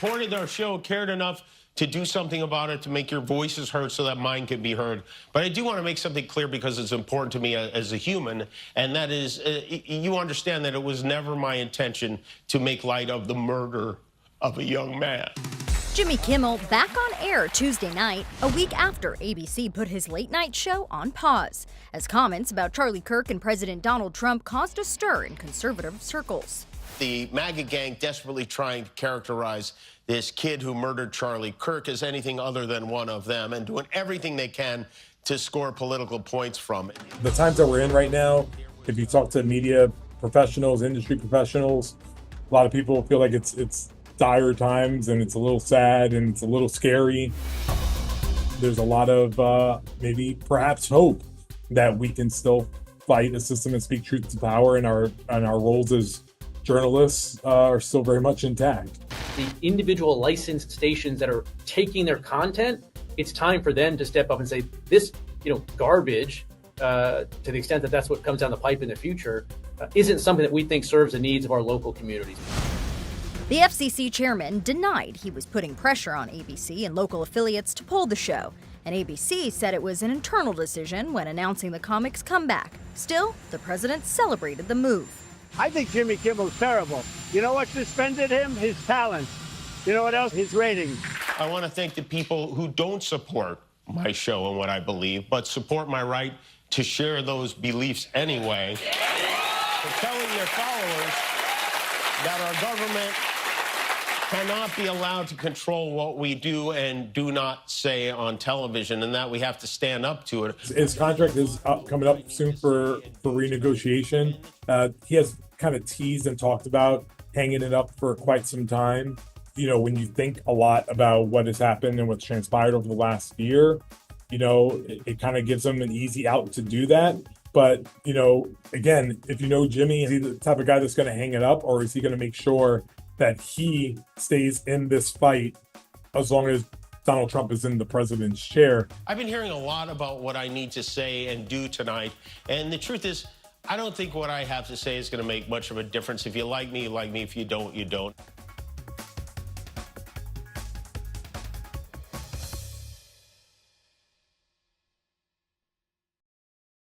Supported our show, cared enough to do something about it, to make your voices heard so that mine can be heard. But I do want to make something clear because it's important to me as a human, and that is, you understand that it was never my intention to make light of the murder of a young man. Jimmy Kimmel back on air Tuesday night, a week after ABC put his late-night show on pause, as comments about Charlie Kirk and President Donald Trump caused a stir in conservative circles. The MAGA gang desperately trying to characterize this kid who murdered Charlie Kirk as anything other than one of them, and doing everything they can to score political points from it. The times that we're in right now, if you talk to media professionals, industry professionals, a lot of people feel like it's dire times, and it's a little sad, and it's a little scary. There's a lot of maybe perhaps hope that we can still fight the system and speak truth to power, and our roles as journalists are still very much intact. The individual licensed stations that are taking their content, it's time for them to step up and say, this, garbage, to the extent that that's what comes down the pipe in the future, isn't something that we think serves the needs of our local communities. The FCC chairman denied he was putting pressure on ABC and local affiliates to pull the show, and ABC said it was an internal decision when announcing the comic's comeback. Still, the president celebrated the move. I think Jimmy Kimmel's terrible. You know what suspended him? His talent. You know what else? His ratings. I want to thank the people who don't support my show and what I believe, but support my right to share those beliefs anyway. For telling their followers that our government cannot be allowed to control what we do and do not say on television, and that we have to stand up to it. His contract is coming up soon for renegotiation. He has kind of teased and talked about hanging it up for quite some time. When you think a lot about what has happened and what's transpired over the last year, it kind of gives him an easy out to do that. But, again, if you know Jimmy, is he the type of guy that's going to hang it up, or is he going to make sure that he stays in this fight as long as Donald Trump is in the president's chair? I've been hearing a lot about what I need to say and do tonight, and the truth is, I don't think what I have to say is going to make much of a difference. If you like me, you like me. If you don't, you don't.